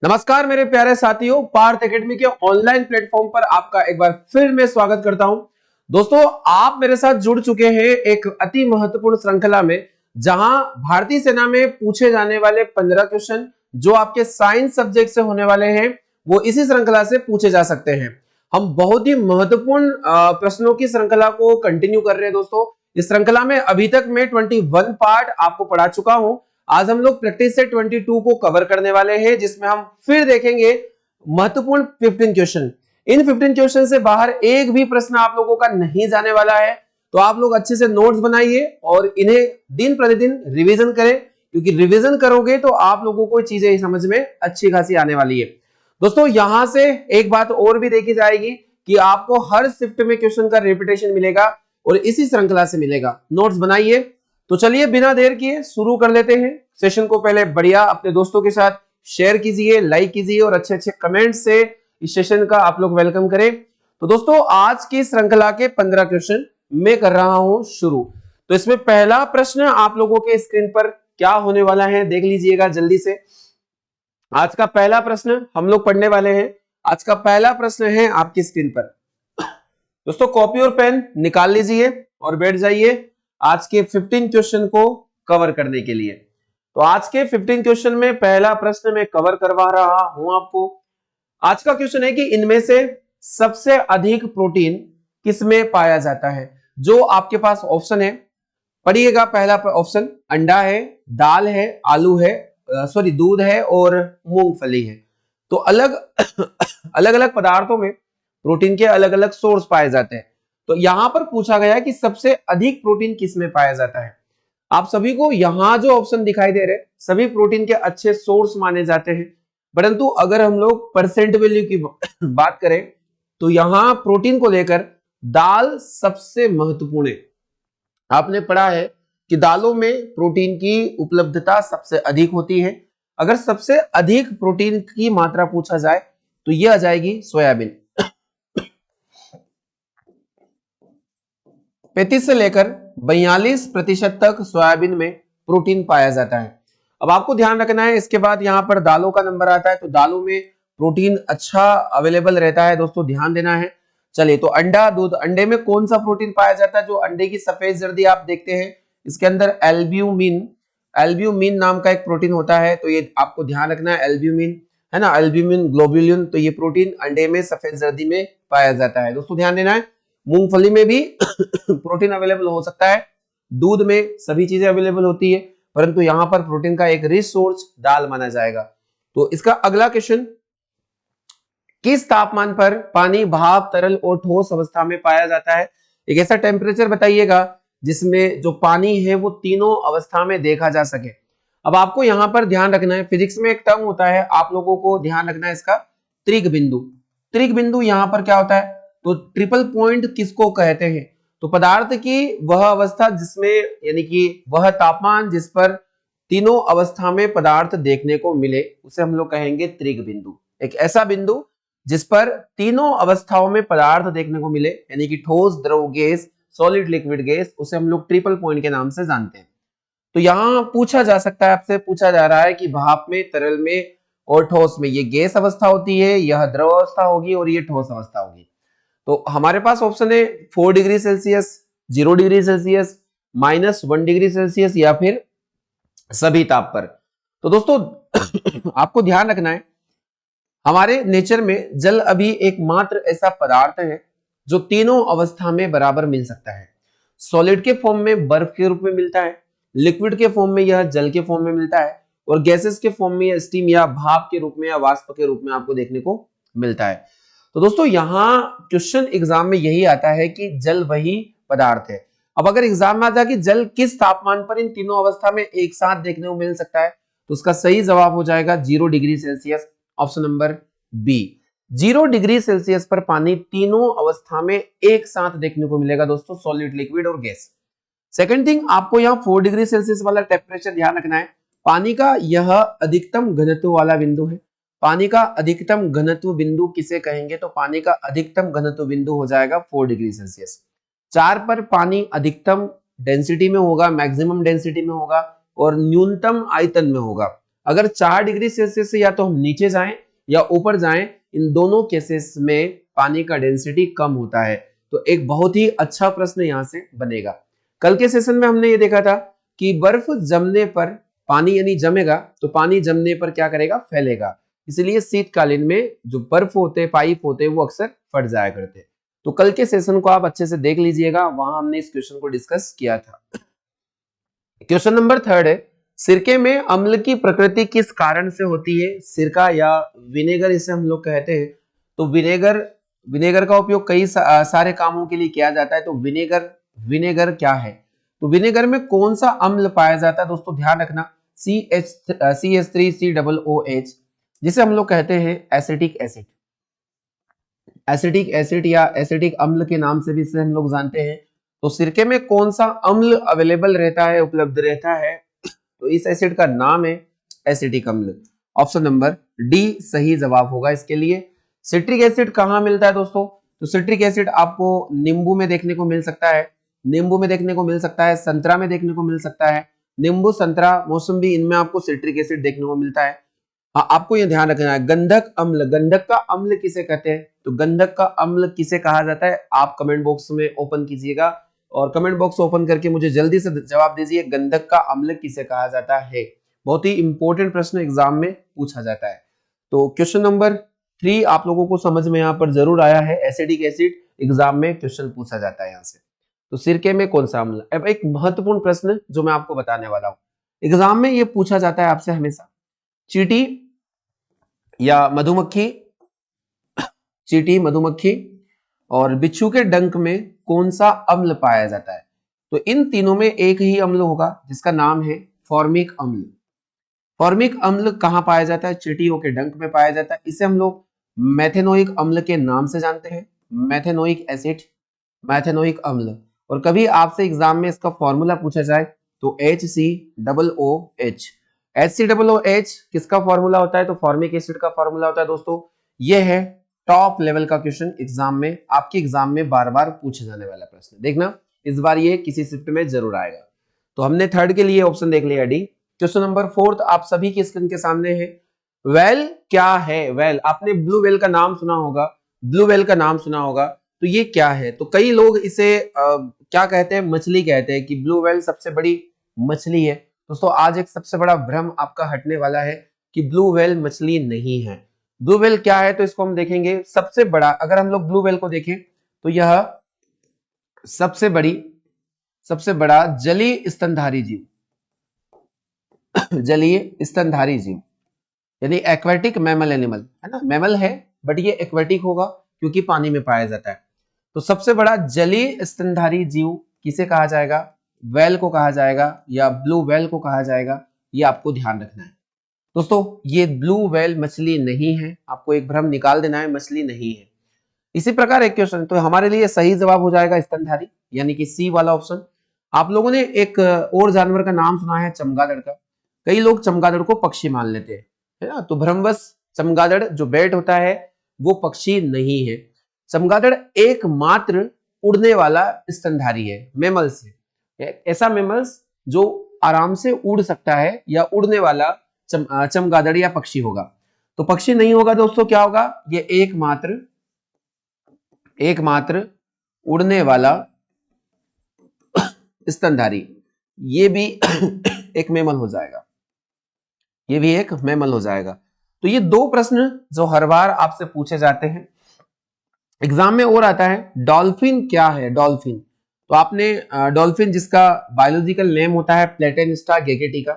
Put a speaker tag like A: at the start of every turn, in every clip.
A: नमस्कार मेरे प्यारे साथियों, पार्थ एकेडमी के ऑनलाइन प्लेटफॉर्म पर आपका एक बार फिर मैं स्वागत करता हूं। दोस्तों, आप मेरे साथ जुड़ चुके हैं एक अति महत्वपूर्ण श्रृंखला में, जहां भारतीय सेना में पूछे जाने वाले 15 क्वेश्चन जो आपके साइंस सब्जेक्ट से होने वाले हैं, वो इसी श्रृंखला से पूछे जा सकते हैं। हम बहुत ही महत्वपूर्ण प्रश्नों की श्रृंखला को कंटिन्यू कर रहे हैं। दोस्तों, इस श्रृंखला में अभी तक मैं 21 पार्ट आपको पढ़ा चुका हूं। आज हम लोग प्रैक्टिस से 22 को कवर करने वाले हैं, जिसमें हम फिर देखेंगे महत्वपूर्ण 15 क्वेश्चन। इन 15 क्वेश्चन से बाहर एक भी प्रश्न आप लोगों का नहीं जाने वाला है, तो आप लोग अच्छे से नोट्स बनाइए और इन्हें दिन प्रतिदिन रिवीजन करें, क्योंकि रिवीजन करोगे तो आप लोगों को चीजें समझ में अच्छी खासी आने वाली है। दोस्तों, यहां से एक बात और भी देखी जाएगी कि आपको हर शिफ्ट में क्वेश्चन का रिपीटेशन मिलेगा और इसी श्रृंखला से मिलेगा। नोट्स बनाइए। तो चलिए बिना देर किए शुरू कर लेते हैं सेशन को। पहले बढ़िया अपने दोस्तों के साथ शेयर कीजिए, लाइक कीजिए और अच्छे अच्छे कमेंट से इस सेशन का आप लोग वेलकम करें। तो दोस्तों, आज की श्रृंखला के 15 क्वेश्चन मैं कर रहा हूं शुरू। तो इसमें पहला प्रश्न आप लोगों के स्क्रीन पर क्या होने वाला है, देख लीजिएगा जल्दी से। आज का पहला प्रश्न हम लोग पढ़ने वाले हैं। आज का पहला प्रश्न है आपकी स्क्रीन पर। दोस्तों, कॉपी और पेन निकाल लीजिए और बैठ जाइए आज के 15 क्वेश्चन को कवर करने के लिए। तो आज के 15 क्वेश्चन में पहला प्रश्न मैं कवर करवा रहा हूं आपको। आज का क्वेश्चन है कि इनमें से सबसे अधिक प्रोटीन किसमें पाया जाता है। जो आपके पास ऑप्शन है पढ़िएगा। पहला ऑप्शन अंडा है, दाल है, आलू है, दूध है और मूंगफली है। तो अलग अलग अलग पदार्थों में प्रोटीन के अलग अलग सोर्स पाए जाते हैं। तो यहां पर पूछा गया कि सबसे अधिक प्रोटीन किसमें पाया जाता है। आप सभी को यहां जो ऑप्शन दिखाई दे रहे सभी प्रोटीन के अच्छे सोर्स माने जाते हैं, परंतु अगर हम लोग परसेंट वैल्यू की बात करें तो यहां प्रोटीन को लेकर दाल सबसे महत्वपूर्ण है। आपने पढ़ा है कि दालों में प्रोटीन की उपलब्धता सबसे अधिक होती है। अगर सबसे अधिक प्रोटीन की मात्रा पूछा जाए तो यह आ जाएगी सोयाबीन। 35 से लेकर 42% तक सोयाबीन में प्रोटीन पाया जाता है। अब आपको ध्यान रखना है, इसके बाद यहां पर दालों का नंबर आता है, तो दालों में प्रोटीन अच्छा अवेलेबल रहता है। दोस्तों, ध्यान देना है। चलिए, तो अंडा, दूध। अंडे में कौन सा प्रोटीन पाया जाता है। जो अंडे की सफेद जर्दी आप देखते हैं, इसके अंदर एल्ब्यूमिन एल्ब्यूमिन नाम का एक प्रोटीन होता है। तो ये आपको ध्यान रखना है, एल्ब्यूमिन है ना, एल्ब्यूमिन ग्लोब्यूलिन। तो ये प्रोटीन अंडे में सफेद जर्दी में पाया जाता है। दोस्तों, ध्यान देना है। मूंगफली में भी प्रोटीन अवेलेबल हो सकता है। दूध में सभी चीजें अवेलेबल होती है, परंतु यहां पर प्रोटीन का एक रिच सोर्स दाल माना जाएगा। तो इसका अगला क्वेश्चन, किस तापमान पर पानी भाप, तरल और ठोस अवस्था में पाया जाता है। एक ऐसा टेम्परेचर बताइएगा जिसमें जो पानी है वो तीनों अवस्था में देखा जा सके। अब आपको यहां पर ध्यान रखना है, फिजिक्स में एक टर्म होता है, आप लोगों को ध्यान रखना है इसका, त्रिक बिंदु। त्रिक बिंदु यहां पर क्या होता है, तो ट्रिपल पॉइंट किसको कहते हैं। तो पदार्थ की वह अवस्था जिसमें, यानी कि वह तापमान जिस पर तीनों अवस्था में पदार्थ देखने को मिले, उसे हम लोग कहेंगे त्रिक बिंदु। एक ऐसा बिंदु जिस पर तीनों अवस्थाओं में पदार्थ देखने को मिले, यानी कि ठोस, द्रव, गैस, सॉलिड, लिक्विड, गैस, उसे हम लोग ट्रिपल पॉइंट के नाम से जानते हैं। तो यहां पूछा जा सकता है, आपसे पूछा जा रहा है कि भाप में, तरल में और ठोस में ये गैस अवस्था होती है, यह द्रव अवस्था होगी और ये ठोस अवस्था होगी। तो हमारे पास ऑप्शन है 4 degree Celsius, 0 degree Celsius, -1 degree Celsius या फिर सभी ताप पर। तो दोस्तों आपको ध्यान रखना है, हमारे नेचर में जल अभी एकमात्र ऐसा पदार्थ है जो तीनों अवस्था में बराबर मिल सकता है। सॉलिड के फॉर्म में बर्फ के रूप में मिलता है, लिक्विड के फॉर्म में यह जल के फॉर्म में मिलता है, और गैसेस के फॉर्म में स्टीम या भाप के रूप में या वाष्प के रूप में आपको देखने को मिलता है। तो दोस्तों, यहां क्वेश्चन एग्जाम में यही आता है कि जल वही पदार्थ है। अब अगर एग्जाम में आता है कि जल किस तापमान पर इन तीनों अवस्था में एक साथ देखने को मिल सकता है, तो उसका सही जवाब हो जाएगा 0 degree Celsius, option number B. 0 degree Celsius पर पानी तीनों अवस्था में एक साथ देखने को मिलेगा दोस्तों, सॉलिड, लिक्विड और गैस। सेकंड थिंग, आपको यहाँ 4 डिग्री सेल्सियस वाला टेम्परेचर ध्यान रखना है। पानी का यह अधिकतम घनत्व वाला बिंदु है। पानी का अधिकतम घनत्व बिंदु किसे कहेंगे, तो पानी का अधिकतम घनत्व बिंदु हो जाएगा 4 डिग्री सेल्सियस। 4 पर पानी अधिकतम डेंसिटी में होगा, मैक्सिमम डेंसिटी में होगा और न्यूनतम आयतन में होगा। अगर 4 डिग्री सेल्सियस से या तो हम नीचे जाएं या ऊपर जाएं, इन दोनों केसेस में पानी का डेंसिटी कम होता है। तो एक बहुत ही अच्छा प्रश्न यहां से बनेगा। कल के सेशन में हमने ये देखा था कि बर्फ जमने पर पानी यानी जमेगा, तो पानी जमने पर क्या करेगा, फैलेगा। इसलिए शीतकालीन में जो बर्फ होते हैं, पाइप होते हैं, वो अक्सर फट जाया करते हैं। तो कल के सेशन को आप अच्छे से देख लीजिएगा, वहां हमने इस क्वेश्चन को डिस्कस किया था। क्वेश्चन नंबर 3 है, सिरके में अम्ल की प्रकृति किस कारण से होती है? सिरका या विनेगर इसे हम लोग कहते हैं। तो विनेगर का उपयोग कई सारे कामों के लिए किया जाता है। तो विनेगर क्या है? तो विनेगर में कौन सा अम्ल पाया जाता है दोस्तों? ध्यान रखना, CH3COOH, जिसे हम लोग कहते हैं एसिटिक एसिड। एसिटिक एसिड या एसिटिक अम्ल के नाम से भी इसे हम लोग जानते हैं। तो सिरके में कौन सा अम्ल अवेलेबल रहता है, उपलब्ध रहता है? तो इस एसिड का नाम है एसिटिक अम्ल। ऑप्शन नंबर डी सही जवाब होगा इसके लिए। सिट्रिक एसिड कहाँ मिलता है दोस्तों? तो सिट्रिक एसिड आपको नींबू में देखने को मिल सकता है, संतरा में देखने को मिल सकता है। नींबू, संतरा, मौसम्बी, इनमें आपको सिट्रिक एसिड देखने को मिलता है। आपको यह ध्यान रखना है, गंधक अम्ल, गंधक का अम्ल किसे कहते हैं? तो गंधक का अम्ल किसे कहा जाता है? आप कमेंट बॉक्स में ओपन कीजिएगा और कमेंट बॉक्स ओपन करके मुझे जल्दी से जवाब दीजिए, गंधक का अम्ल किसे कहा जाता है? बहुत ही इंपॉर्टेंट प्रश्न एग्जाम में पूछा जाता है। तो क्वेश्चन नंबर 3 आप लोगों को समझ में यहाँ पर जरूर आया है। एसिडिक एसिड एग्जाम में क्वेश्चन पूछा जाता है यहाँ से। तो सिरके में कौन सा अम्ल? अब एक महत्वपूर्ण प्रश्न जो मैं आपको बताने वाला हूं, एग्जाम में ये पूछा जाता है आपसे हमेशा, चींटी या मधुमक्खी, चींटी, मधुमक्खी और बिच्छू के डंक में कौन सा अम्ल पाया जाता है? तो इन तीनों में एक ही अम्ल होगा जिसका नाम है फॉर्मिक अम्ल। फॉर्मिक अम्ल कहां पाया जाता है? चींटियों के डंक में पाया जाता है। इसे हम लोग मेथेनोइक अम्ल के नाम से जानते हैं, मेथेनोइक एसिड, मेथेनोइक अम्ल। और कभी आपसे एग्जाम में इसका फॉर्मूला पूछा जाए तो HCOOH। HCOOH किसका फॉर्मूला होता है? तो फॉर्मिक एसिड का फॉर्मूला होता है दोस्तों। यह है टॉप लेवल का क्वेश्चन एग्जाम में, आपके एग्जाम में बार बार पूछे जाने वाला प्रश्न। देखना इस बार ये किसी शिफ्ट में जरूर आएगा। तो हमने थर्ड के लिए ऑप्शन देख लिया डी। क्वेश्चन नंबर 4 आप सभी की स्क्रीन के सामने है। वेल क्या है? वेल, आपने ब्लू वेल का नाम सुना होगा, ब्लू वेल का नाम सुना होगा। तो ये क्या है? तो कई लोग इसे क्या कहते हैं? मछली कहते हैं, कि ब्लू वेल सबसे बड़ी मछली है। दोस्तों आज एक सबसे बड़ा भ्रम आपका हटने वाला है कि ब्लू वेल मछली नहीं है। ब्लू वेल क्या है? तो इसको हम देखेंगे। सबसे बड़ा, अगर हम लोग ब्लू वेल को देखें तो यह सबसे बड़ा जलीय स्तनधारी जीव, जलीय स्तनधारी जीव यानी एक्वेटिक मैमल एनिमल है ना। मैमल है बट ये एक्वेटिक होगा क्योंकि पानी में पाया जाता है। तो सबसे बड़ा जलीय स्तनधारी जीव किसे कहा जाएगा? वेल को कहा जाएगा या ब्लू वेल को कहा जाएगा, ये आपको ध्यान रखना है दोस्तों। ये ब्लू वेल मछली नहीं है, आपको एक भ्रम निकाल देना है, मछली नहीं है। इसी प्रकार एक क्वेश्चन, तो हमारे लिए सही जवाब हो जाएगा स्तनधारी, यानी कि सी वाला ऑप्शन। आप लोगों ने एक और जानवर का नाम सुना है, चमगादड़ का। कई लोग चमगादड़ को पक्षी मान लेते हैं, है ना। तो भ्रमवश चमगादड़ जो बैट होता है वो पक्षी नहीं है। चमगादड़ एकमात्र उड़ने वाला स्तनधारी है मेमल्स है, ऐसा मेमल्स जो आराम से उड़ सकता है या उड़ने वाला चमगादड़ या पक्षी होगा। तो पक्षी नहीं होगा दोस्तों, क्या होगा? ये एकमात्र उड़ने वाला स्तनधारी, ये भी एक मेमल हो जाएगा, ये भी एक मेमल हो जाएगा। तो ये दो प्रश्न जो हर बार आपसे पूछे जाते हैं एग्जाम में और आता है, डॉल्फिन क्या है? डॉल्फिन, तो आपने डॉल्फिन जिसका बायोलॉजिकल नेम होता है प्लेटेनिस्टा गेकेटिका,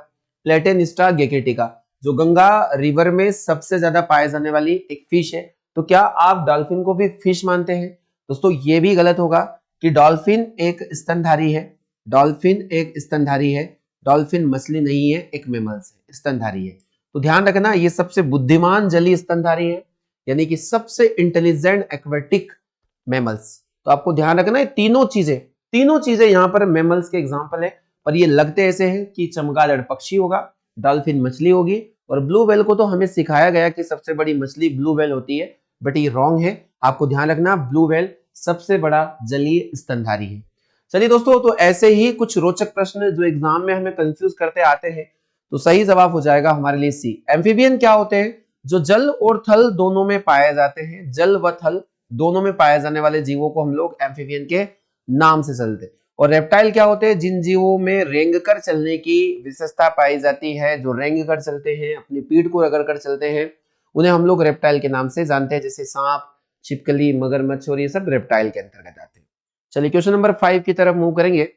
A: प्लेटेनिस्टा गेकेटिका, जो गंगा रिवर में सबसे ज्यादा पाए जाने वाली एक फिश है। तो क्या आप डॉल्फिन को भी फिश मानते हैं? दोस्तों ये भी गलत होगा कि डॉल्फिन एक स्तनधारी है, डॉल्फिन एक स्तनधारी है, डॉल्फिन मछली नहीं है, एक मेमल्स है, स्तनधारी है। तो ध्यान रखना, ये सबसे बुद्धिमान जलीय स्तनधारी है, यानी कि सबसे इंटेलिजेंट एक्वेटिक मेमल्स। तो आपको ध्यान रखना है तीनों चीजें यहाँ पर मेमल्स के एग्जांपल है, पर ये लगते ऐसे हैं कि चमगादड़ पक्षी होगा, डॉल्फिन मछली होगी, और ब्लू वेल को तो हमें सिखाया गया कि सबसे बड़ी मछली ब्लू वेल होती है, बट ये रॉन्ग है। आपको ध्यान रखना ब्लू वेल सबसे बड़ा जलीय स्तनधारी है। चलिए दोस्तों, तो ऐसे ही कुछ रोचक प्रश्न जो एग्जाम में हमें कंफ्यूज करते आते हैं, तो सही जवाब हो जाएगा हमारे लिए सी। एम्फीबियन क्या होते हैं? जो जल और थल दोनों में पाए जाते हैं, जल व थल दोनों में पाए जाने वाले जीवों को हम लोग एम्फीबियन के नाम से चलते हैं। और रेप्टाइल क्या होते हैं? जिन जीवों में रेंग कर चलने की विशेषता पाई जाती है, जो रेंग कर चलते हैं, अपनी पीठ को रगड़ कर चलते हैं, उन्हें हम लोग रेप्टाइल के नाम से जानते हैं, जैसे सांप, छिपकली, मगरमच्छ, और ये सब रेप्टाइल के अंतर्गत आते हैं। चलिए क्वेश्चन नंबर 5 की तरफ मूव करेंगे।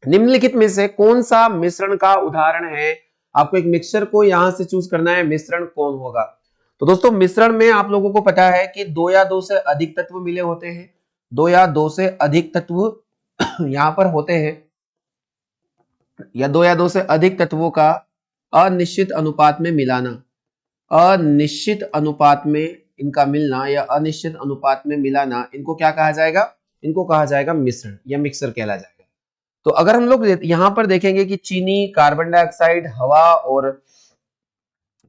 A: निम्नलिखित में से कौन सा मिश्रण का उदाहरण है? आपको एक मिक्सचर को यहां से चूज करना है, मिश्रण कौन होगा? तो दोस्तों मिश्रण में आप लोगों को पता है कि 2 या 2 से अधिक तत्व मिले होते हैं, 2 या 2 से अधिक तत्व यहां पर होते हैं, या 2 या 2 से अधिक तत्वों का अनिश्चित अनुपात में मिलाना, अनिश्चित अनुपात में इनका मिलना या अनिश्चित अनुपात में मिलाना, इनको क्या कहा जाएगा? इनको कहा जाएगा मिश्रण या मिक्सर कहला जाएगा। तो अगर हम लोग यहां पर देखेंगे कि चीनी, कार्बन डाइऑक्साइड, हवा और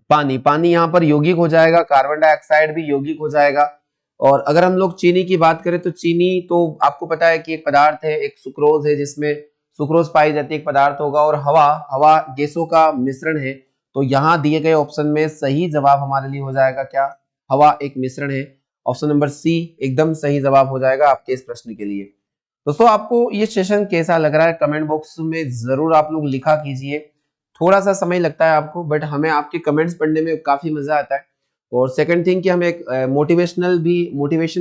A: पानी, पानी यहां पर यौगिक हो जाएगा, कार्बन डाइऑक्साइड भी यौगिक हो जाएगा। और अगर हम लोग चीनी की बात करें तो चीनी तो आपको पता है कि एक पदार्थ है, एक सुक्रोज है जिसमें सुक्रोज पाई जाती है, एक पदार्थ होगा। और हवा, हवा गैसों का मिश्रण है। तो यहाँ दिए गए ऑप्शन में सही जवाब हमारे लिए हो जाएगा क्या? हवा एक मिश्रण है। ऑप्शन नंबर सी एकदम सही जवाब हो जाएगा आपके इस प्रश्न के लिए। दोस्तों आपको ये सेशन कैसा लग रहा है कमेंट बॉक्स में जरूर आप लोग लिखा कीजिए। थोड़ा सा समय लगता है आपको, बट हमें आपके कमेंट्स पढ़ने में काफी मजा आता है। और सेकंड थिंग कि हमें एक मोटिवेशन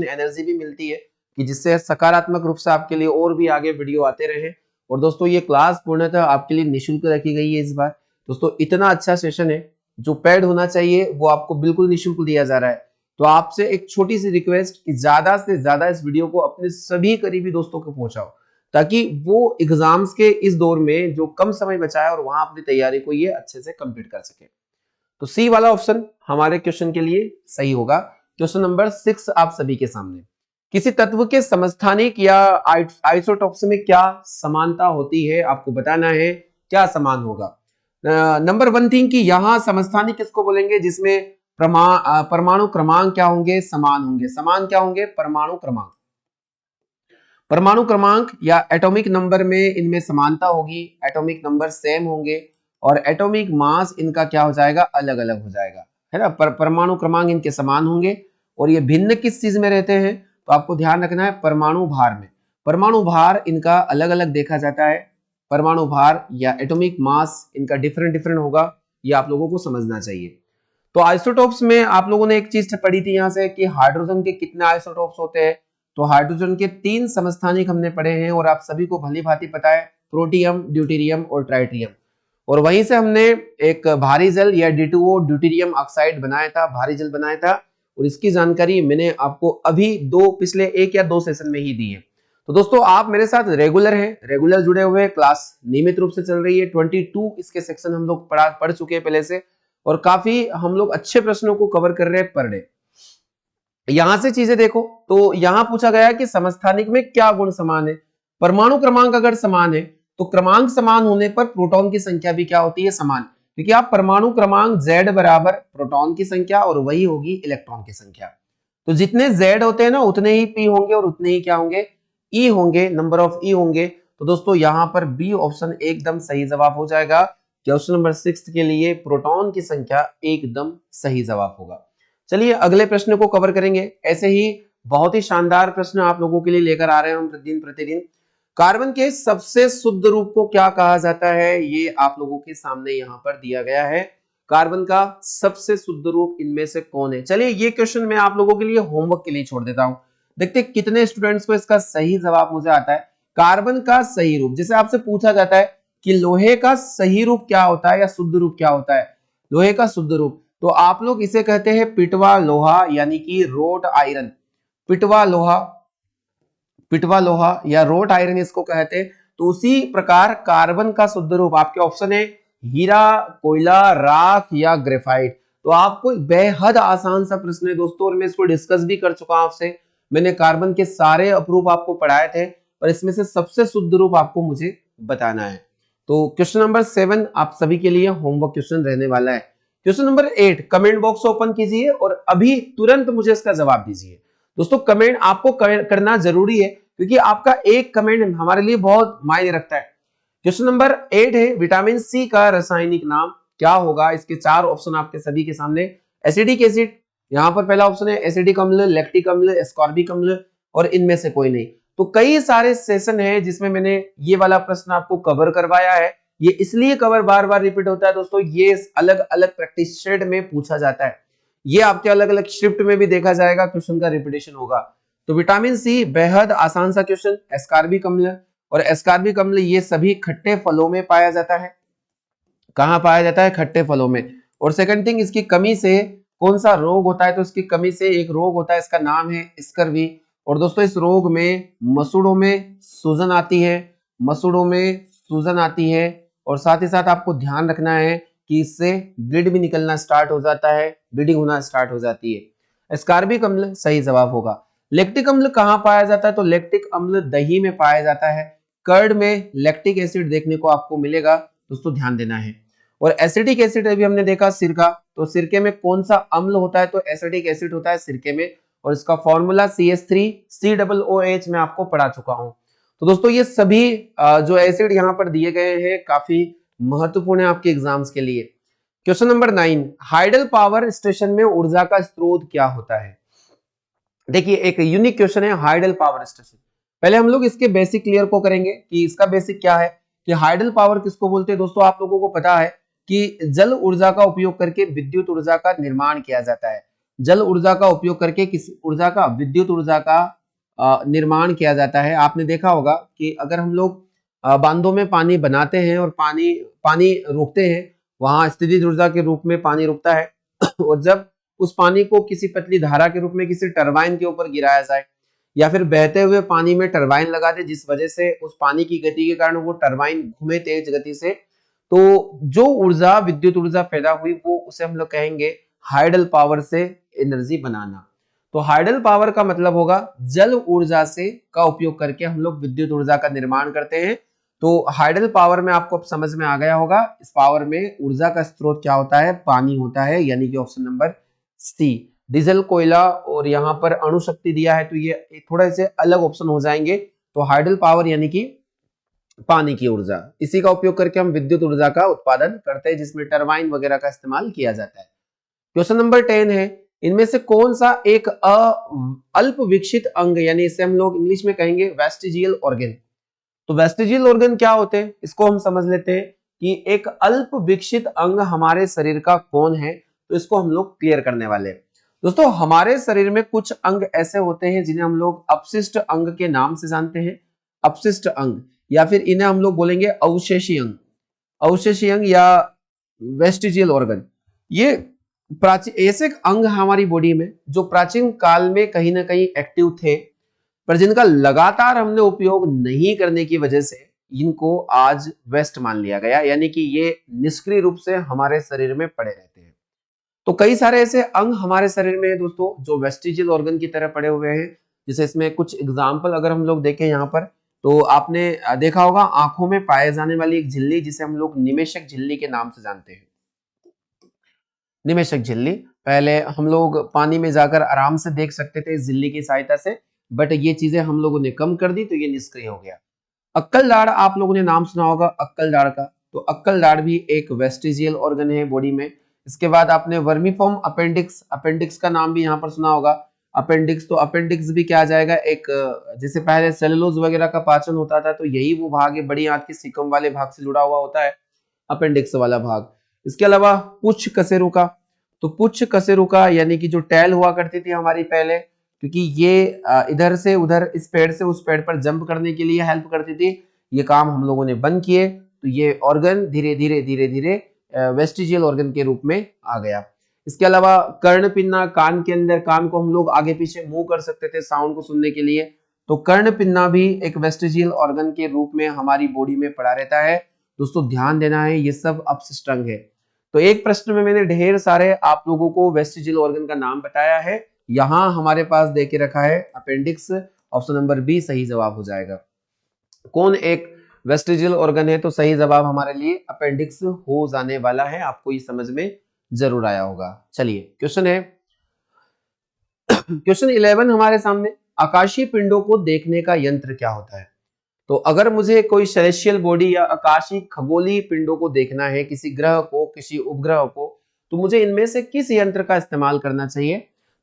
A: एनर्जी भी मिलती है कि जिससे सकारात्मक रूप से आपके लिए और भी आगे वीडियो आते रहे। और दोस्तों ये क्लास पूर्णतः आपके लिए निःशुल्क रखी गई है इस बार। दोस्तों इतना अच्छा सेशन है, जो पेड होना चाहिए वो आपको बिल्कुल निःशुल्क दिया जा रहा है। तो आपसे एक छोटी सी रिक्वेस्ट कि ज्यादा से ज्यादा इस वीडियो को अपने सभी करीबी दोस्तों को पहुंचाओ, ताकि वो एग्जाम्स के इस दौर में जो कम समय बचा है और वहां अपनी तैयारी को ये अच्छे से कंप्लीट कर सके। तो सी वाला ऑप्शन हमारे क्वेश्चन के लिए सही होगा। क्वेश्चन नंबर 6 आप सभी के सामने। किसी तत्व के समस्थानिक या आइसोटॉप्स में क्या समानता होती है? आपको बताना है क्या समान होगा। नंबर 1 थिंग कि यहाँ समस्थानिक किसको बोलेंगे? जिसमें परमाणु क्रमांक क्या होंगे? समान होंगे। समान क्या होंगे? परमाणु क्रमांक। परमाणु क्रमांक या एटॉमिक नंबर में इनमें समानता होगी, एटॉमिक नंबर सेम होंगे। और एटॉमिक मास इनका क्या हो जाएगा? अलग अलग हो जाएगा, है ना। परमाणु क्रमांक इनके समान होंगे। और ये भिन्न किस चीज में रहते हैं? तो आपको ध्यान रखना है परमाणु भार में। परमाणु भार इनका अलग अलग देखा जाता है। परमाणु भार या एटॉमिक मास इनका डिफरेंट डिफरेंट होगा, ये आप लोगों को समझना चाहिए। तो आइसोटोप्स में आप लोगों ने एक चीज पढ़ी थी यहां से कि हाइड्रोजन के कितने आइसोटोप्स होते हैं। तो हाइड्रोजन के 3 समस्थानिक हमने पढ़े हैं और आप सभी को भली भांति पता है, प्रोटियम, ड्यूटेरियम और ट्राइटियम। और वहीं से हमने एक भारी जल या D2O ड्यूटेरियम ऑक्साइड बनाया था, भारी जल बनाया था। और इसकी जानकारी मैंने आपको अभी पिछले 1 या 2 सेशन में ही दी है। तो दोस्तों आप मेरे साथ रेगुलर हैं, रेगुलर जुड़े हुए, क्लास नियमित रूप से चल रही है। 22 इसके सेक्शन हम लोग पढ़ चुके हैं पहले से, और काफी हम लोग अच्छे प्रश्नों को कवर कर रहे हैं पर डे। यहां से चीजें देखो तो यहां पूछा गया कि समस्थानिक में क्या गुण समान है। परमाणु क्रमांक अगर समान है तो क्रमांक समान होने पर प्रोटॉन की संख्या भी क्या होती है? समान। क्योंकि आप परमाणु क्रमांक Z बराबर प्रोटॉन की संख्या और वही होगी इलेक्ट्रॉन की संख्या। तो जितने Z होते हैं ना उतने ही P होंगे और उतने ही क्या होंगे? E होंगे, नंबर ऑफ E होंगे। तो दोस्तों यहां पर बी ऑप्शन एकदम सही जवाब हो जाएगा। क्वेश्चन नंबर 6 के लिए प्रोटॉन की संख्या एकदम सही जवाब होगा। चलिए अगले प्रश्न को कवर करेंगे। ऐसे ही बहुत ही शानदार प्रश्न आप लोगों के लिए लेकर आ रहे हैं हम प्रतिदिन। कार्बन के सबसे शुद्ध रूप को क्या कहा जाता है? ये आप लोगों के सामने यहाँ पर दिया गया है। कार्बन का सबसे शुद्ध रूप इनमें से कौन है? चलिए ये क्वेश्चन मैं आप लोगों के लिए होमवर्क के लिए छोड़ देता हूं। देखते कितने स्टूडेंट्स को इसका सही जवाब मुझे आता है। कार्बन का सही रूप, जैसे आपसे पूछा जाता है कि लोहे का सही रूप क्या होता है या शुद्ध रूप क्या होता है, लोहे का शुद्ध रूप, तो आप लोग इसे कहते हैं पिटवा लोहा, यानी कि रोट आयरन। पिटवा लोहा या रोट आयरन इसको कहते हैं। तो उसी प्रकार कार्बन का शुद्ध रूप आपके ऑप्शन है हीरा, कोयला, राख या ग्रेफाइट। तो आपको बेहद आसान सा प्रश्न है दोस्तों, और मैं इसको डिस्कस भी कर चुका हूं आपसे। मैंने कार्बन के सारे अपरूप आपको पढ़ाए थे, पर इसमें से सबसे शुद्ध रूप आपको मुझे बताना है। तो क्वेश्चन नंबर 7 आप सभी के लिए होमवर्क क्वेश्चन रहने वाला है। Question number 8 comment box open कीजिए और अभी तुरंत मुझे इसका जवाब दीजिए। दोस्तों कमेंट आपको करना जरूरी है, क्योंकि आपका एक कमेंट हमारे लिए बहुत मायने रखता है। क्वेश्चन नंबर 8 है विटामिन सी का रासायनिक नाम क्या होगा। इसके 4 ऑप्शन आपके सभी के सामने। एसिडिक एसिड, यहाँ पर पहला ऑप्शन है एसिडिक अम्ल, लैक्टिक अम्ल, एस्कॉर्बिक अम्ल और इनमें से कोई नहीं। तो कई सारे सेशन है जिसमें मैंने ये वाला प्रश्न आपको कवर करवाया है। ये इसलिए कवर बार बार रिपीट होता है दोस्तों, ये अलग अलग प्रैक्टिस शेड में पूछा जाता है। ये आपके अलग अलग शिफ्ट में भी देखा जाएगा, क्वेश्चन का रिपीटेशन होगा। तो विटामिन सी बेहद आसान सा क्वेश्चन। एस्कॉर्बिक अम्ल और एस्कॉर्बिक अम्ल ये सभी खट्टे फलों में पाया जाता है। कहां पाया जाता है? खट्टे फलों में। और सेकंड थिंग, इसकी कमी से कौन सा रोग होता है? तो इसकी कमी से एक रोग होता है, इसका नाम है स्कर्वी। और दोस्तों इस रोग में मसूड़ों में सूजन आती है, मसूड़ों में सूजन आती है। और साथ ही साथ आपको ध्यान रखना है कि इससे ब्लड भी निकलना स्टार्ट हो जाता है, ब्लीडिंग होना स्टार्ट हो जाती है। एस्कॉर्बिक अम्ल सही जवाब होगा। लैक्टिक अम्ल कहां पाया जाता है? तो लैक्टिक अम्ल दही में पाया जाता है। कर्ड में लैक्टिक एसिड देखने को आपको मिलेगा, दोस्तों ध्यान देना है। और एसिडिक एसिड अभी हमने देखा सिरका, तो सिरके में कौन सा अम्ल होता है? तो एसिडिक एसिड होता है सिरके में। और इसका फॉर्मूला CH3COOH मैं आपको पढ़ा चुका हूं। तो दोस्तों ये सभी जो एसिड यहाँ पर दिए गए हैं काफी महत्वपूर्ण है आपके एग्जाम्स के लिए। Question number 9, hydel power station में ऊर्जा का स्रोत क्या होता है? देखिए एक यूनिक क्वेश्चन है, हाइडल पावर स्टेशन। पहले हम लोग इसके बेसिक क्लियर को करेंगे कि इसका बेसिक क्या है, कि हाइडल पावर किसको बोलते हैं। दोस्तों आप लोगों को पता है कि जल ऊर्जा का उपयोग करके विद्युत ऊर्जा का निर्माण किया जाता है। जल ऊर्जा का उपयोग करके किस ऊर्जा का? विद्युत ऊर्जा का निर्माण किया जाता है। आपने देखा होगा कि अगर हम लोग बांधों में पानी बनाते हैं और पानी पानी रोकते हैं, वहां स्थितिज ऊर्जा के रूप में पानी रुकता है। और जब उस पानी को किसी पतली धारा के रूप में किसी टरबाइन के ऊपर गिराया जाए, या फिर बहते हुए पानी में टरबाइन लगा दे, जिस वजह से उस पानी की गति के कारण वो टरबाइन घूमे तेज गति से, तो जो ऊर्जा विद्युत ऊर्जा पैदा हुई वो उसे हम लोग कहेंगे हाइडल पावर से एनर्जी बनाना। तो हाइडल पावर का मतलब होगा जल ऊर्जा से का उपयोग करके हम लोग विद्युत ऊर्जा का निर्माण करते हैं। तो हाइडल पावर में आपको अब समझ में आ गया होगा, इस पावर में ऊर्जा का स्रोत क्या होता है? पानी होता है, यानी कि ऑप्शन नंबर सी। डीजल, कोयला और यहाँ पर अणु शक्ति दिया है, तो ये थोड़े से अलग ऑप्शन हो जाएंगे। तो हाइडल पावर यानी कि पानी की ऊर्जा, इसी का उपयोग करके हम विद्युत ऊर्जा का उत्पादन करते हैं, जिसमें टरबाइन वगैरह का इस्तेमाल किया जाता है। क्वेश्चन नंबर 10 है, इनमें से कौन सा एक अल्प विकसित अंग, यानी इसे हम लोग इंग्लिश में कहेंगे वेस्टिजियल ऑर्गन। तो वेस्टिजियल ऑर्गन क्या होते हैं, इसको हम समझ लेते हैं कि एक अल्प विकसित अंग हमारे शरीर का कौन है। तो इसको हम लोग क्लियर करने वाले हैं। दोस्तों हमारे शरीर में कुछ अंग ऐसे होते हैं जिन्हें हम लोग अपशिष्ट अंग के नाम से जानते हैं। अपशिष्ट अंग, या फिर इन्हें हम लोग बोलेंगे अवशेषी अंग, अवशेषी अंग या वेस्टिजियल ऑर्गन। ये प्राचीन ऐसे अंग हमारी बॉडी में जो प्राचीन काल में कहीं ना कहीं एक्टिव थे, पर जिनका लगातार हमने उपयोग नहीं करने की वजह से इनको आज वेस्ट मान लिया गया, यानी कि ये निष्क्रिय रूप से हमारे शरीर में पड़े रहते हैं। तो कई सारे ऐसे अंग हमारे शरीर में है दोस्तों जो वेस्टिजियल ऑर्गन की तरह पड़े हुए हैं। जैसे इसमें कुछ एग्जाम्पल अगर हम लोग देखें यहाँ पर, तो आपने देखा होगा आंखों में पाए जाने वाली एक झिल्ली जिसे हम लोग निमेशक झिल्ली के नाम से जानते हैं। निमेशक झिल्ली पहले हम लोग पानी में जाकर आराम से देख सकते थे इस झिल्ली की सहायता से, बट ये चीजें हम लोगों ने कम कर दी तो ये निष्क्रिय हो गया। अक्कल दाढ़, आप लोगों ने नाम सुना होगा अक्कल दाढ़ का, तो अक्कल दाढ़ भी एक वेस्टिजियल ऑर्गन है बॉडी में। इसके बाद आपने वर्मीफॉर्म अपेंडिक्स, अपेंडिक्स का नाम भी यहाँ पर सुना होगा। अपेंडिक्स, तो अपेंडिक्स भी क्या आ जाएगा, एक जैसे पहले सेलुलोज वगैरह का पाचन होता था, तो यही वो भाग है, बड़ी आंत के सीकम वाले भाग से जुड़ा हुआ होता है अपेंडिक्स वाला भाग। इसके अलावा पुच्छ कशेरुका, तो पुच्छ कशेरुका यानी कि जो टैल हुआ करती थी हमारी पहले, क्योंकि ये इधर से उधर इस पेड़ से उस पेड़ पर जंप करने के लिए हेल्प करती थी, ये काम हम लोगों ने बंद किए, तो ये ऑर्गन धीरे धीरे धीरे धीरे वेस्टिजियल ऑर्गन के रूप में आ गया। इसके अलावा कर्ण पिन्ना, कान के अंदर, कान को हम लोग आगे पीछे मूव कर सकते थे साउंड को सुनने के लिए, तो कर्ण पिन्ना भी एक वेस्टिजियल ऑर्गन के रूप में हमारी बॉडी में पड़ा रहता है। दोस्तों ध्यान देना है, ये सब अपशिष्ट अंग है। तो एक प्रश्न में मैंने ढेर सारे आप लोगों को वेस्टिजियल ऑर्गन का नाम बताया है, यहां हमारे पास दे के रखा है अपेंडिक्स, ऑप्शन नंबर बी सही जवाब हो जाएगा। कौन एक वेस्टिजियल ऑर्गन है, तो सही जवाब हमारे लिए अपेंडिक्स हो जाने वाला है। आपको ये समझ में जरूर आया होगा। चलिए क्वेश्चन है क्वेश्चन 11 हमारे सामने, आकाशीय पिंडों को देखने का यंत्र क्या होता है। तो अगर मुझे कोई सेलेस्टियल बॉडी या आकाशीय खगोलीय पिंडों को देखना है, किसी ग्रह को, किसी उपग्रह को, तो मुझे इनमें से किस यंत्र का इस्तेमाल करना चाहिए?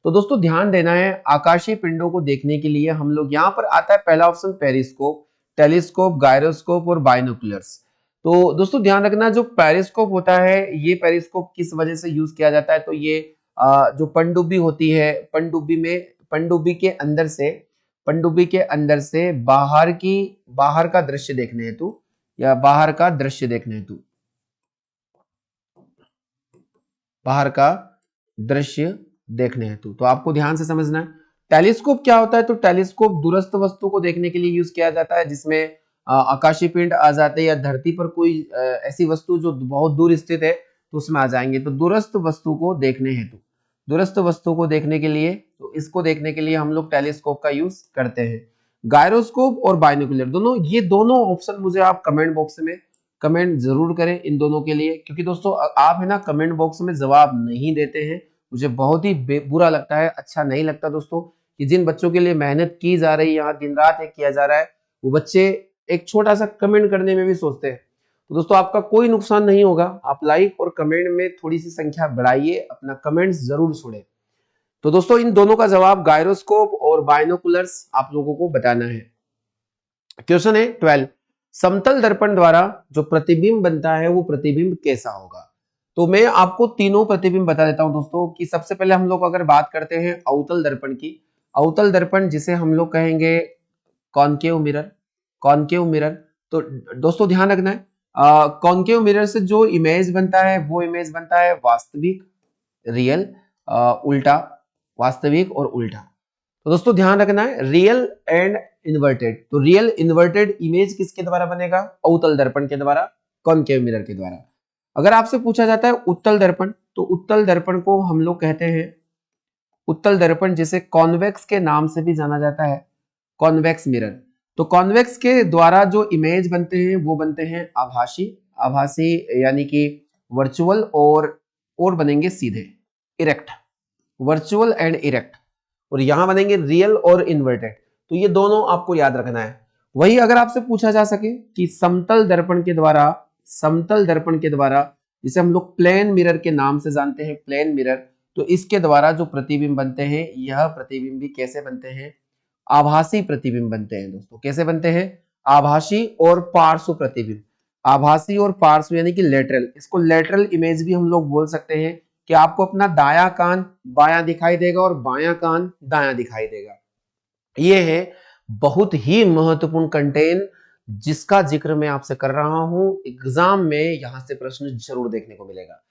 A: तो दोस्तों ध्यान देना है, आकाशीय पिंडों को देखने के लिए हम लोग यहाँ पर आता है पहला ऑप्शन पेरिस्कोप, टेलीस्कोप, गायरोस्कोप और बाइनोकुलर्स। तो दोस्तों ध्यान रखना, जो पेरिस्कोप होता है, ये पेरिस्कोप किस वजह से यूज किया जाता है? तो ये जो पनडुब्बी होती है, पनडुब्बी के अंदर से बाहर का दृश्य देखने हेतु, या बाहर का दृश्य देखने हेतु। तो आपको ध्यान से समझना है। टेलीस्कोप क्या होता है? तो टेलीस्कोप दूरस्थ वस्तु को देखने के लिए यूज किया जाता है, जिसमें आकाशीय पिंड आ जाते हैं या धरती पर कोई ऐसी वस्तु जो बहुत दूर स्थित है तो उसमें आ जाएंगे। तो दूरस्थ वस्तु को देखने के लिए, तो इसको देखने के लिए हम लोग टेलीस्कोप का यूज करते हैं। गायरोस्कोप और बाइनोकुलर, ये दोनों ऑप्शन मुझे आप कमेंट बॉक्स में कमेंट जरूर करें इन दोनों के लिए, क्योंकि दोस्तों आप है ना कमेंट बॉक्स में जवाब नहीं देते हैं, मुझे बहुत ही बुरा लगता है, अच्छा नहीं लगता दोस्तों, कि जिन बच्चों के लिए मेहनत की जा रही है, यहाँ दिन रात एक किया जा रहा है, वो बच्चे एक छोटा सा कमेंट करने में भी सोचते हैं। तो दोस्तों आपका कोई नुकसान नहीं होगा, आप लाइक और कमेंट में थोड़ी सी संख्या बढ़ाइए, अपना कमेंट्स जरूर छोड़े। तो दोस्तों इन दोनों का जवाब गायरोस्कोप और बाइनोकुलर्स आप लोगों को बताना है। क्वेश्चन है 12, समतल दर्पण द्वारा जो प्रतिबिंब बनता है वो प्रतिबिंब कैसा होगा? तो मैं आपको तीनों प्रतिबिंब बता देता हूं दोस्तों, कि सबसे पहले हम लोग अगर बात करते हैं अवतल दर्पण की, अवतल दर्पण जिसे हम लोग कहेंगे कॉनकेव मिरर। तो दोस्तों ध्यान रखना है, कॉनकेव मिरर से जो इमेज बनता है वो इमेज बनता है वास्तविक, रियल, उल्टा, वास्तविक और उल्टा। तो दोस्तों ध्यान रखना है, रियल एंड इन्वर्टेड। तो रियल इन्वर्टेड इमेज किसके द्वारा बनेगा? अवतल दर्पण के द्वारा, कॉनकेव मिरर के द्वारा। अगर आपसे पूछा जाता है उत्तल दर्पण, तो उत्तल दर्पण को हम लोग कहते हैं, उत्तल दर्पण जिसे कॉन्वेक्स के नाम से भी जाना जाता है, कॉन्वेक्स मिरर। तो कॉन्वेक्स के द्वारा जो इमेज बनते हैं वो बनते हैं आभासी यानी कि वर्चुअल, और बनेंगे सीधे, इरेक्ट, वर्चुअल एंड इरेक्ट, और यहां बनेंगे रियल और इन्वर्टेड। तो ये दोनों आपको याद रखना है। वही अगर आपसे पूछा जा सके कि समतल दर्पण के द्वारा जिसे हम लोग प्लेन मिरर के नाम से जानते हैं, प्लेन मिरर, तो इसके द्वारा जो प्रतिबिंब बनते हैं, यह प्रतिबिंब भी कैसे बनते हैं? आभासी प्रतिबिंब बनते हैं दोस्तों। कैसे बनते हैं? आभासी और पार्श्व प्रतिबिंब, आभासी और पार्श्व यानी कि लेटरल, इसको लेटरल इमेज भी हम लोग बोल सकते हैं, कि आपको अपना दायां कान बायां दिखाई देगा और बायां कान दायां दिखाई देगा। ये है बहुत ही महत्वपूर्ण कंटेंट, जिसका जिक्र मैं आपसे कर रहा हूं, एग्जाम में यहां से प्रश्न जरूर देखने को मिलेगा।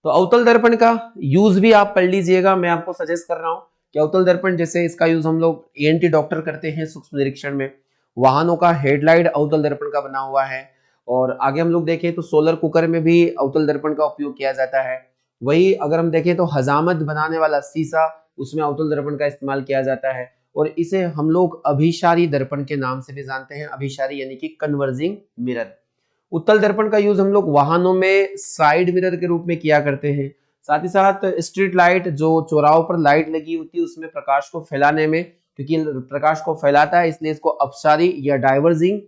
A: तो अवतल दर्पण का यूज भी आप पढ़ लीजिएगा, मैं आपको सजेस्ट कर रहा हूं कि अवतल दर्पण, जैसे इसका यूज हम लोग ENT डॉक्टर करते हैं सूक्ष्म निरीक्षण में, वाहनों का हेडलाइट अवतल दर्पण का बना हुआ है, और आगे हम लोग देखें तो सोलर कुकर में भी अवतल दर्पण का उपयोग किया जाता है। वही अगर हम देखें तो हजामत बनाने वाला शीशा, उसमें अवतल दर्पण का इस्तेमाल किया जाता है, और इसे हम लोग अभिसारी दर्पण के नाम से भी जानते हैं, अभिसारी यानी कि कन्वर्जिंग मिरर। उत्तल दर्पण का यूज हम लोग वाहनों में साइड मिरर के रूप में किया करते हैं। साथ ही साथ स्ट्रीट लाइट, जो चौराहों पर लाइट लगी होती है, उसमें प्रकाश को फैलाने में, क्योंकि प्रकाश को फैलाता है इसलिए इसको अपसारी या डाइवर्जिंग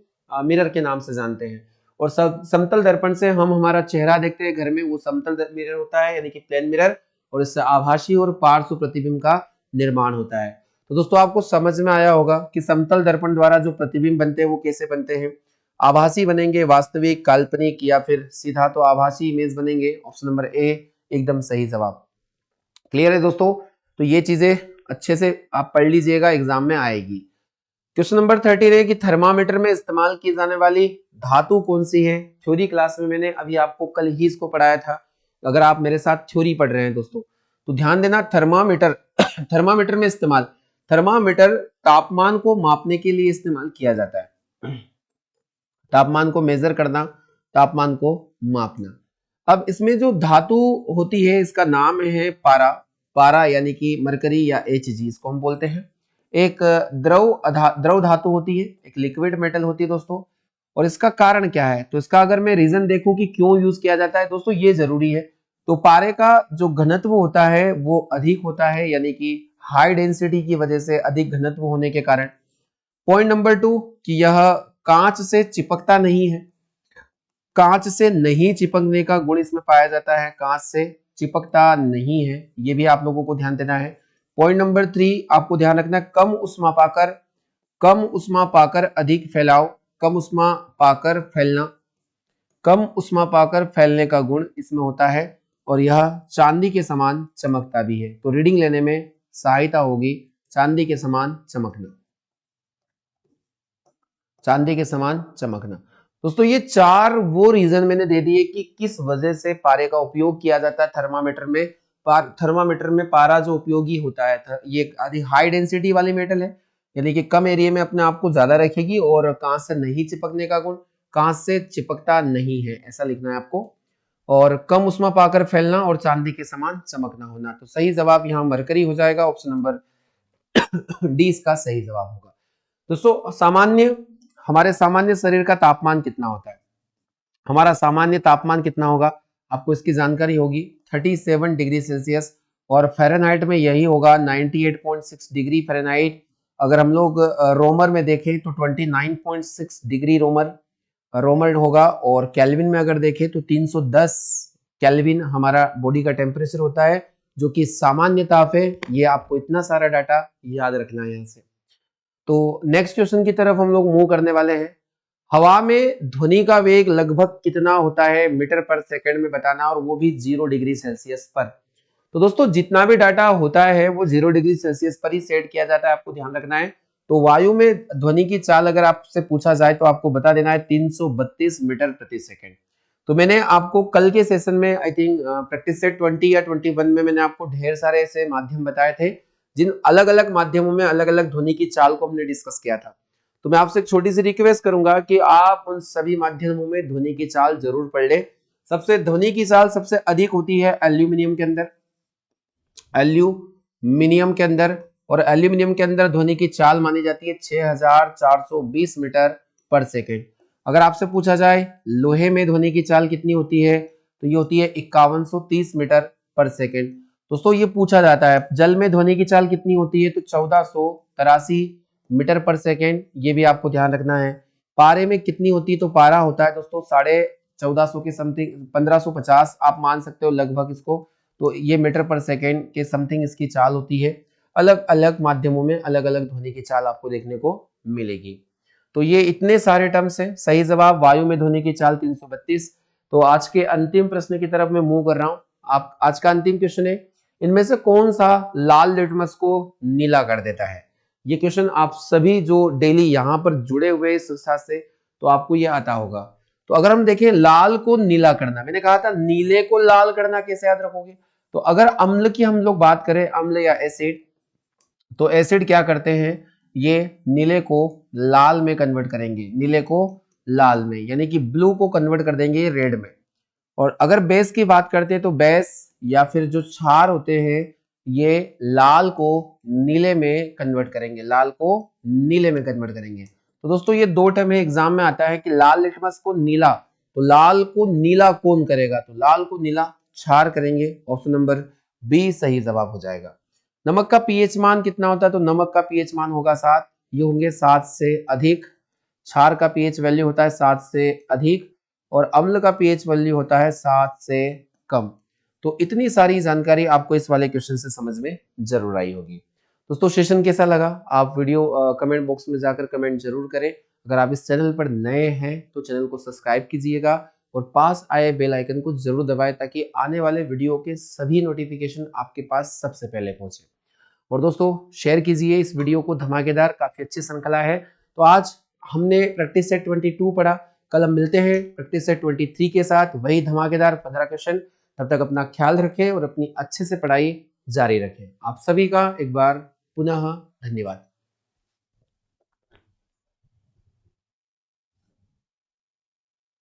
A: मिरर के नाम से जानते हैं। और समतल दर्पण से हम हमारा चेहरा देखते हैं घर में, वो समतल मिरर होता है यानी कि प्लेन मिरर, और इससे आभासी और पार्श्व प्रतिबिंब का निर्माण होता है। तो दोस्तों आपको समझ में आया होगा कि समतल दर्पण द्वारा जो प्रतिबिंब बनते हैं वो कैसे बनते हैं। आभासी बनेंगे, वास्तविक, काल्पनिक, या फिर सीधा। तो आभासी इमेज बनेंगे, ऑप्शन नंबर ए एकदम सही जवाब। क्लियर है दोस्तों? तो ये चीजें अच्छे से आप पढ़ लीजिएगा, एग्जाम में आएगी। क्वेश्चन नंबर 13 है कि थर्मामीटर में इस्तेमाल की जाने वाली धातु कौन सी है? थ्योरी क्लास में मैंने अभी आपको कल ही इसको पढ़ाया था, अगर आप मेरे साथ थ्योरी पढ़ रहे हैं दोस्तों तो ध्यान देना। थर्मामीटर में इस्तेमाल, थर्मामीटर तापमान को मापने के लिए इस्तेमाल किया जाता है, तापमान को मेजर करना, तापमान को मापना। अब इसमें जो धातु होती है इसका नाम है पारा यानी कि मरकरी या Hg, इसको हम बोलते हैं। एक द्रव धातु होती है, एक लिक्विड मेटल होती है दोस्तों। और इसका कारण क्या है? तो इसका अगर मैं रीजन देखूं कि क्यों यूज किया जाता है दोस्तों, ये जरूरी है। तो पारे का जो घनत्व होता है वो अधिक होता है, यानी कि हाई डेंसिटी की वजह से, अधिक घनत्व होने के कारण। पॉइंट नंबर 2 कि यह कांच से चिपकता नहीं है, कांच से नहीं चिपकने का गुण इसमें पाया जाता है, कांच से चिपकता नहीं है, ये भी आप लोगों को ध्यान देना है। पॉइंट नंबर 3 आपको ध्यान रखना है, कम उष्मा पाकर अधिक फैलाव, कम उष्मा पाकर फैलना, कम उष्मा पाकर फैलने का गुण इसमें होता है और यह चांदी के समान चमकता भी है। तो रीडिंग लेने में सहायता होगी चांदी के समान चमकना, चांदी के समान चमकना। दोस्तों ये 4 वो रीजन मैंने दे दिए कि किस वजह से पारे का उपयोग किया जाता है थर्मामीटर में। थर्मामीटर में पारा जो उपयोगी होता है, ये अधिक हाई डेंसिटी वाली मेटल है, यानी कि कम एरिया में अपने आप को ज्यादा रखेगी और कांच से नहीं चिपकने का गुण, कांच से चिपकता नहीं है, ऐसा लिखना है आपको। और कम उष्मा पाकर फैलना और चांदी के समान चमकना होना। तो सही जवाब यहाँ मरकरी हो जाएगा, ऑप्शन नंबर डी इसका सही जवाब होगा। दोस्तों हमारे सामान्य शरीर का तापमान कितना होता है? हमारा सामान्य तापमान कितना होगा आपको इसकी जानकारी होगी, 37 डिग्री सेल्सियस, और फ़ारेनहाइट में यही होगा 98.6 डिग्री फ़ारेनहाइट। अगर हम लोग रोमर में देखें तो 29.6 डिग्री रोमर होगा, और केल्विन में अगर देखें तो 310 केल्विन हमारा बॉडी का टेम्परेचर होता है, जो कि सामान्य ताप है। ये आपको इतना सारा डाटा याद रखना है यहाँ से। तो नेक्स्ट क्वेश्चन की तरफ हम लोग मूव करने वाले हैं। हवा में ध्वनि का वेग लगभग कितना होता है मीटर पर सेकंड में बताना, और वो भी 0 डिग्री सेल्सियस पर। तो दोस्तों जितना भी डाटा होता है वो 0 डिग्री सेल्सियस पर ही सेट किया जाता है, आपको ध्यान रखना है। तो वायु में ध्वनि की चाल अगर आपसे पूछा जाए तो आपको बता देना है 332 मीटर प्रति सेकंड। तो मैंने आपको कल के सेशन में आई थिंक प्रैक्टिस सेट 20 या 21 में मैंने आपको ढेर सारे ऐसे माध्यम बताए थे, जिन अलग अलग माध्यमों में अलग अलग ध्वनि की चाल को हमने डिस्कस किया था। तो मैं आपसे एक छोटी सी रिक्वेस्ट करूंगा कि आप उन सभी माध्यमों में ध्वनि की चाल जरूर पढ़ ले। सबसे ध्वनि की चाल सबसे अधिक होती है एल्यूमिनियम के अंदर, और एल्यूमिनियम के अंदर ध्वनि की चाल मानी जाती है 6420 मीटर पर सेकेंड। अगर आपसे पूछा जाए लोहे में ध्वनि की चाल कितनी होती है तो ये होती है 5130 मीटर पर सेकेंड। दोस्तों ये पूछा जाता है जल में ध्वनि की चाल कितनी होती है तो 1483 मीटर पर सेकेंड, ये भी आपको ध्यान रखना है। पारे में कितनी होती है तो पारा होता है दोस्तों 1450 के समथिंग, 1550 आप मान सकते हो लगभग इसको। तो ये मीटर पर सेकेंड के समथिंग इसकी चाल होती है। अलग अलग माध्यमों में अलग अलग ध्वनि की चाल आपको देखने को मिलेगी। तो ये इतने सारे टर्म्स हैं। सही जवाब वायु में ध्वनि की चाल 332। तो आज के अंतिम प्रश्न की तरफ मैं मूव कर रहा हूं। आप आज का अंतिम क्वेश्चन है, इनमें से कौन सा लाल लिटमस को नीला कर देता है? ये क्वेश्चन आप सभी जो डेली यहाँ पर जुड़े हुए इस संस्था से, तो आपको ये आता होगा। तो अगर हम देखें लाल को नीला करना, मैंने कहा था नीले को लाल करना कैसे याद रखोगे? तो अगर अम्ल की हम लोग बात करें, अम्ल या एसिड, तो एसिड क्या करते हैं, ये नीले को लाल में कन्वर्ट करेंगे, नीले को लाल में, यानी कि ब्लू को कन्वर्ट कर देंगे रेड में। और अगर बेस की बात करते हैं तो बेस या फिर जो क्षार होते हैं ये लाल को नीले में कन्वर्ट करेंगे, लाल को नीले में कन्वर्ट करेंगे। तो दोस्तों ये दो टर्म है, एग्जाम में आता है कि लाल लिटमस को नीला, तो लाल को नीला कौन करेगा? तो लाल को नीला क्षार करेंगे। ऑप्शन नंबर बी सही जवाब हो जाएगा। नमक का पीएच मान कितना होता है? तो नमक का पीएच मान होगा 7, ये होंगे 7 से अधिक। क्षार का पीएच वैल्यू होता है 7 से अधिक, और अम्ल का पीएच वैल्यू होता है 7 से कम। तो इतनी सारी जानकारी आपको इस वाले क्वेश्चन से समझ में जरूर आई होगी। दोस्तों सेशन कैसा लगा? आप वीडियो कमेंट बॉक्स में जाकर कमेंट जरूर करें। अगर आप इस चैनल पर नए हैं तो चैनल को सब्सक्राइब कीजिएगा और पास आए बेल आइकन को जरूर दबाएं ताकि आने वाले वीडियो के सभी नोटिफिकेशन आपके पास सबसे पहले पहुंचे। और दोस्तों शेयर कीजिए इस वीडियो को, धमाकेदार काफी अच्छी श्रृंखला है। तो आज हमने प्रैक्टिस सेट 22 पढ़ा, कल हम मिलते हैं प्रैक्टिस सेट 23 के साथ, वही धमाकेदार 15 क्वेश्चन। तब तक अपना ख्याल रखें और अपनी अच्छे से पढ़ाई जारी रखें। आप सभी का एक बार पुनः धन्यवाद।